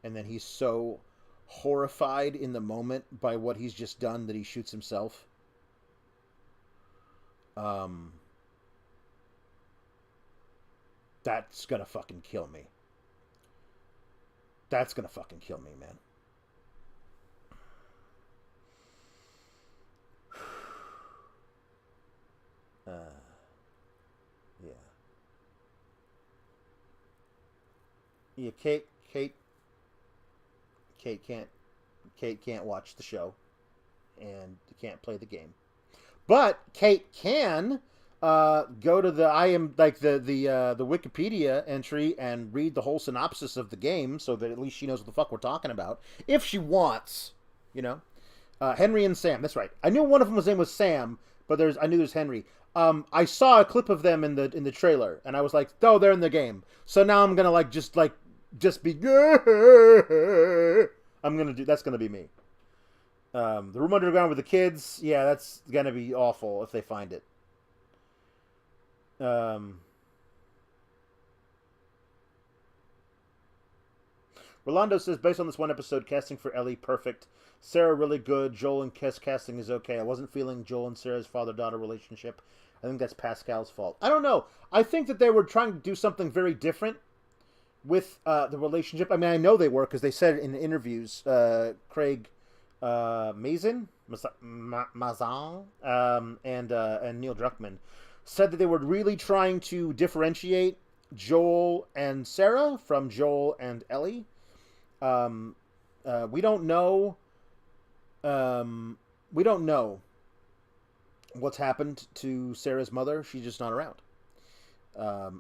and then he's so horrified in the moment by what he's just done that he shoots himself. That's gonna fucking kill me. That's gonna fucking kill me, man. Yeah. Kate can't watch the show and can't play the game, but Kate can go to the the Wikipedia entry and read the whole synopsis of the game, so that at least she knows what the fuck we're talking about if she wants, you know. Henry and Sam, that's right. I knew one of them name was Sam, but I knew there's Henry. I saw a clip of them in the trailer, and I was like, oh, they're in the game. So now I'm gonna just be That's gonna be me. The room underground with the kids. Yeah, that's gonna be awful if they find it. Rolando says, based on this one episode, casting for Ellie perfect. Sarah really good. Joel and Kes casting is okay. I wasn't feeling Joel and Sarah's father-daughter relationship. I think that's Pascal's fault. I don't know. I think that they were trying to do something very different with the relationship. I mean, I know they were because they said it in the interviews. Craig Mazin, and Neil Druckmann said that they were really trying to differentiate Joel and Sarah from Joel and Ellie. We don't know. We don't know what's happened to Sarah's mother. She's just not around.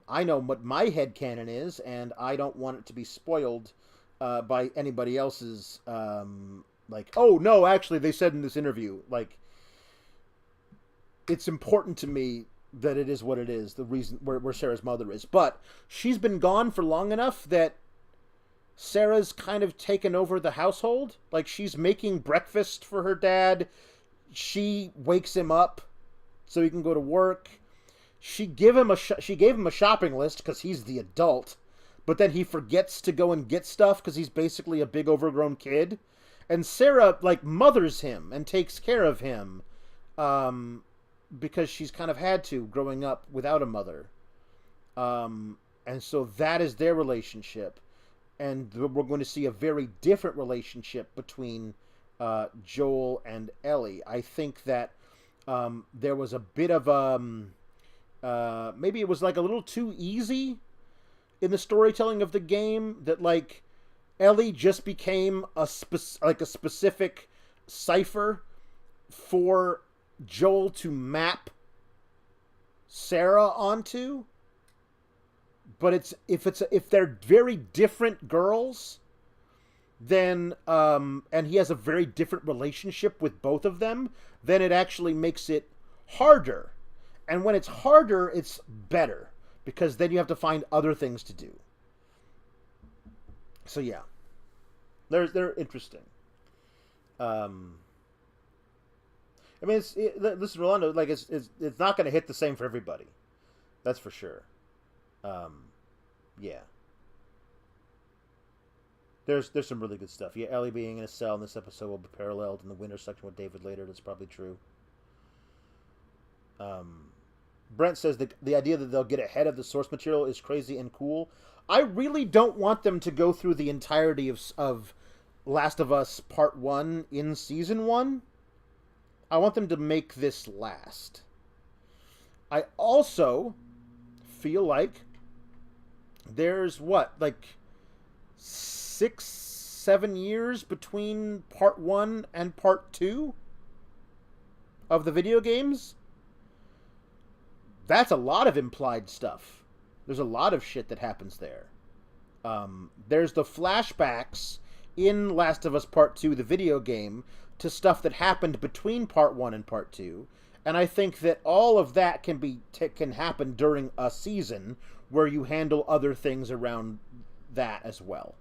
I know what my headcanon is, and I don't want it to be spoiled by anybody else's. Like, oh no, actually, they said in this interview, like, it's important to me that it is what it is, the reason where Sarah's mother is. But she's been gone for long enough that Sarah's kind of taken over the household. Like, she's making breakfast for her dad. She wakes him up so he can go to work. She gave him a shopping list because he's the adult, but then he forgets to go and get stuff because he's basically a big overgrown kid. And Sarah, like, mothers him and takes care of him because she's kind of had to growing up without a mother. And so that is their relationship. And we're going to see a very different relationship between Joel and Ellie. I think that there was a bit of maybe it was like a little too easy in the storytelling of the game, that like Ellie just became a specific cipher for Joel to map Sarah onto. But if they're very different girls, then and he has a very different relationship with both of them, then it actually makes it harder. And when it's harder, it's better, because then you have to find other things to do. So yeah, they're interesting. I mean, listen, Rolando, like it's not going to hit the same for everybody. That's for sure. Yeah. There's some really good stuff. Yeah, Ellie being in a cell in this episode will be paralleled in the winter section with David later. That's probably true. Brent says the idea that they'll get ahead of the source material is crazy and cool. I really don't want them to go through the entirety of Last of Us Part 1 in Season 1. I want them to make this last. I also feel like there's like 6-7 years between Part 1 and Part 2 of the video games. That's a lot of implied stuff. There's a lot of shit that happens there. There's the flashbacks in Last of Us Part 2, the video game, to stuff that happened between Part 1 and Part 2. And I think that all of that can happen during a season where you handle other things around that as well.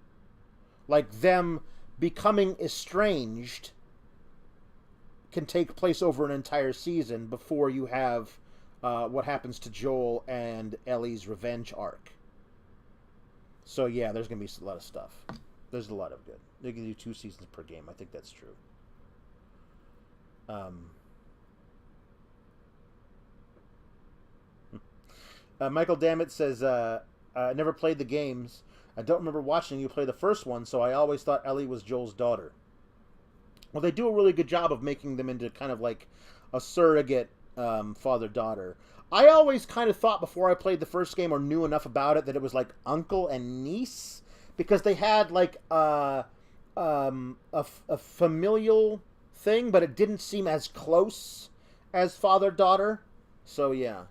Like them becoming estranged can take place over an entire season before you have what happens to Joel and Ellie's revenge arc. So yeah, there's going to be a lot of stuff. There's a lot of good. They can do 2 seasons per game. I think that's true. Michael Dammit says, I never played the games. I don't remember watching you play the first one, so I always thought Ellie was Joel's daughter. Well, they do a really good job of making them into kind of like a surrogate father-daughter. I always kind of thought before I played the first game or knew enough about it that it was like uncle and niece, because they had like a familial thing, but it didn't seem as close as father-daughter. So yeah.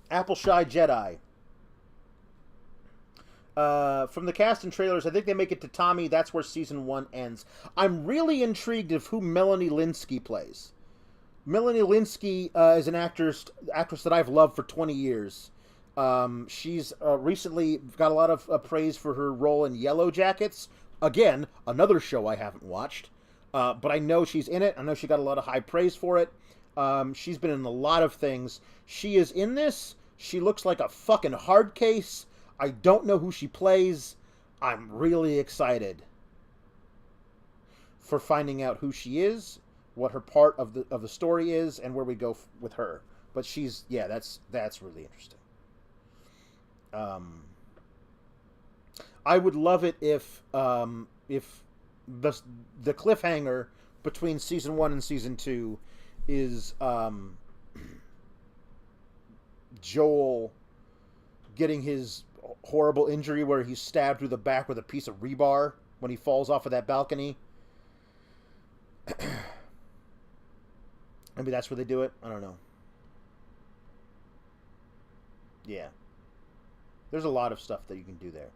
Apple Shy Jedi. From the cast and trailers, I think they make it to Tommy. That's where season 1 ends. I'm really intrigued of who Melanie Linsky plays. Melanie Linsky is an actress that I've loved for 20 years. She's recently got a lot of praise for her role in Yellow Jackets. Again, another show I haven't watched. But I know she's in it. I know she got a lot of high praise for it. She's been in a lot of things. She is in this. She looks like a fucking hard case. I don't know who she plays. I'm really excited for finding out who she is, what her part of the story is, and where we go with her. But she's, yeah, that's really interesting. I would love it if the cliffhanger between season 1 and season 2 is Joel getting his horrible injury where he's stabbed through the back with a piece of rebar when he falls off of that balcony. Maybe that's where they do it. I don't know. Yeah. There's a lot of stuff that you can do there.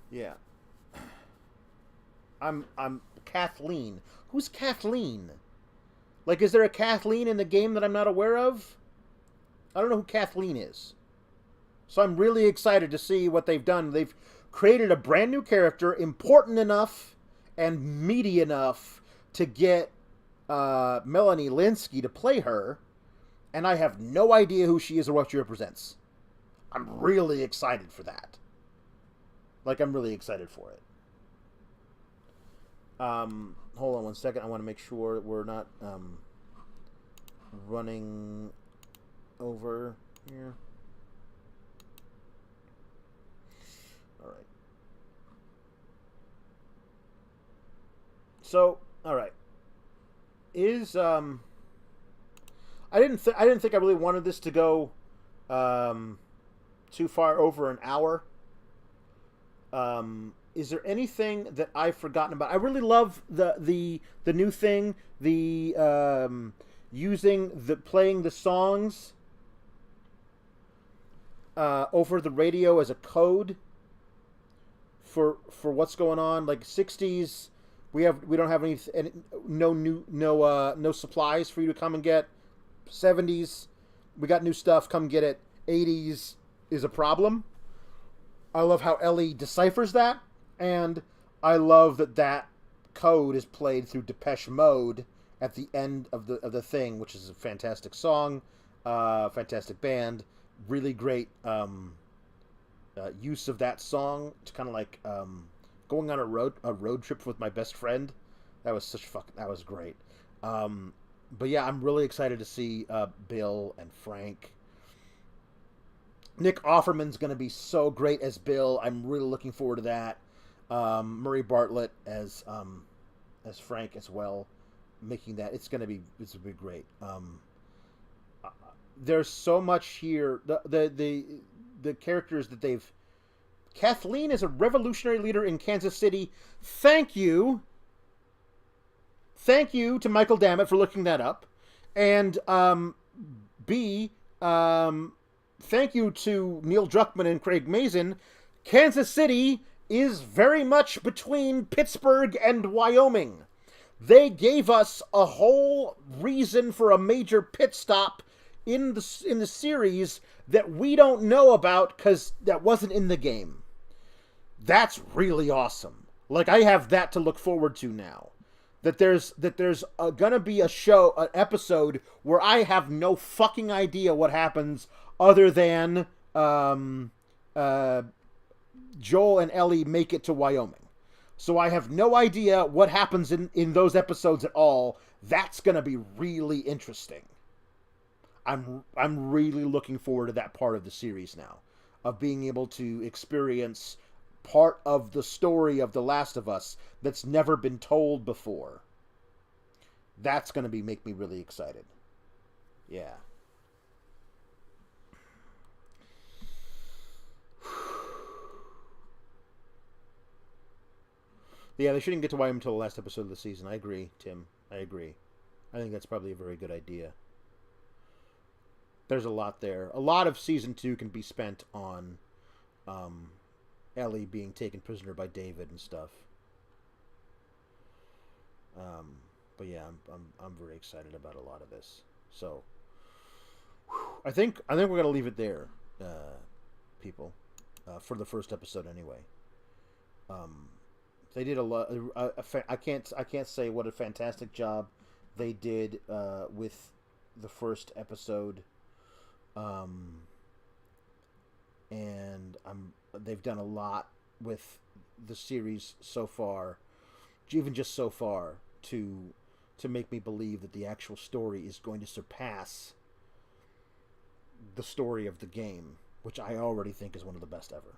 Yeah. I'm Kathleen. Who's Kathleen? Like, is there a Kathleen in the game that I'm not aware of? I don't know who Kathleen is. So I'm really excited to see what they've done. They've created a brand new character, important enough and meaty enough to get Melanie Linsky to play her, and I have no idea who she is or what she represents. I'm really excited for that. Like, I'm really excited for it. Hold on one second. I want to make sure we're not running over here. All right. So, all right. Is I didn't think I really wanted this to go too far over an hour. Is there anything that I've forgotten about? I really love the new thing, the playing the songs over the radio as a code for what's going on. Like 60s, we don't have no supplies for you to come and get. 70s, we got new stuff, come get it. 80s is a problem. I love how Ellie deciphers that, and I love that code is played through Depeche Mode at the end of the thing, which is a fantastic song, fantastic band, really great use of that song to kind of like going on a road trip with my best friend. That was great. But yeah, I'm really excited to see Bill and Frank. Nick Offerman's going to be so great as Bill. I'm really looking forward to that. Murray Bartlett as Frank as well, making that. It's going to be great. There's so much here. The characters that they've. Kathleen is a revolutionary leader in Kansas City. Thank you to Michael Dammit for looking that up, and thank you to Neil Druckmann and Craig Mazin. Kansas City is very much between Pittsburgh and Wyoming. They gave us a whole reason for a major pit stop in the series that we don't know about because that wasn't in the game. That's really awesome. Like, I have that to look forward to now. That there's gonna be an episode where I have no fucking idea what happens other than Joel and Ellie make it to Wyoming. So I have no idea what happens in those episodes at all. That's gonna be really interesting. I'm really looking forward to that part of the series now, of being able to experience part of the story of The Last of Us that's never been told before. That's going to make me really excited. Yeah. Yeah, they shouldn't get to Wyoming until the last episode of the season. I agree, Tim. I agree. I think that's probably a very good idea. There's a lot there. A lot of season 2 can be spent on Ellie being taken prisoner by David and stuff. But yeah, I'm very excited about a lot of this. So I think we're gonna leave it there, people, for the first episode anyway. Um, they did a lot. I can't say what a fantastic job they did with the first episode. Um, and they've done a lot with the series so far, even just so far, to make me believe that the actual story is going to surpass the story of the game, which I already think is one of the best ever.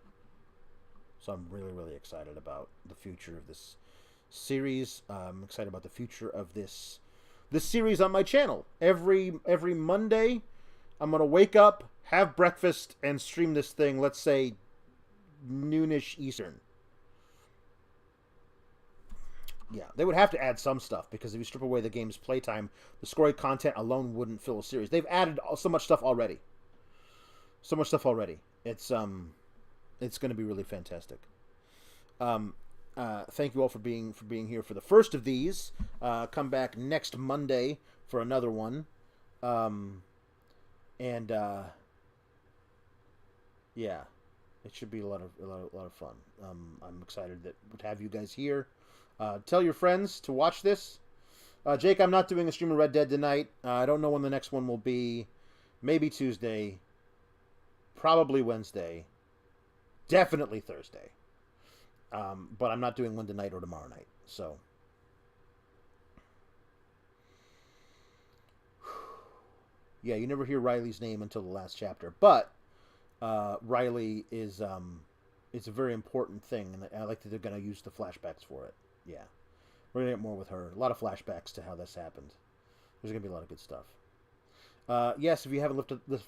So I'm really, really excited about the future of this series. I'm excited about the future of this series on my channel. Every Monday, I'm gonna wake up, have breakfast, and stream this thing. Let's say noonish Eastern. Yeah, they would have to add some stuff, because if you strip away the game's playtime, the story content alone wouldn't fill a series. They've added so much stuff already. So much stuff already. It's going to be really fantastic. Thank you all for being here for the first of these. Come back next Monday for another one. And yeah, it should be a lot of fun. I'm excited that to have you guys here. Tell your friends to watch this. Jake, I'm not doing a stream of Red Dead tonight. I don't know when the next one will be. Maybe Tuesday. Probably Wednesday. Definitely Thursday. But I'm not doing one tonight or tomorrow night. So. Yeah, you never hear Riley's name until the last chapter. But Riley is it's a very important thing, and I like that they're going to use the flashbacks for it. Yeah. We're going to get more with her. A lot of flashbacks to how this happened. There's going to be a lot of good stuff. Yes, if you haven't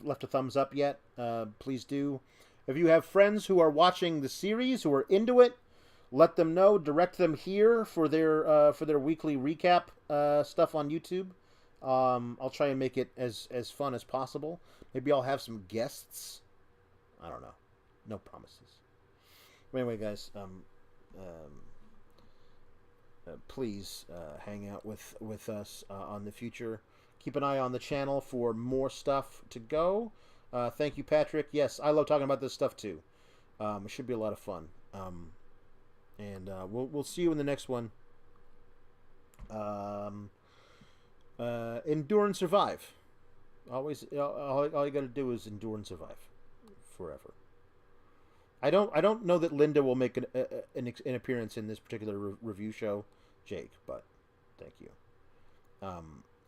left a thumbs up yet, please do. If you have friends who are watching the series, who are into it, let them know. Direct them here for their weekly recap stuff on YouTube. I'll try and make it as fun as possible. Maybe I'll have some guests. I don't know. No promises. But anyway, guys, please hang out with us on the future. Keep an eye on the channel for more stuff to go. Thank you, Patrick. Yes, I love talking about this stuff too. It should be a lot of fun. And we'll see you in the next one. Endure and survive. Always, all you got to do is endure and survive forever. I don't know that Linda will make an appearance in this particular review show, Jake, but thank you.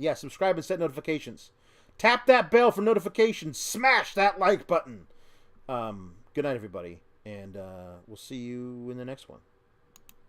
Yeah, subscribe and set notifications. Tap that bell for notifications. Smash that like button. Good night, everybody, and we'll see you in the next one.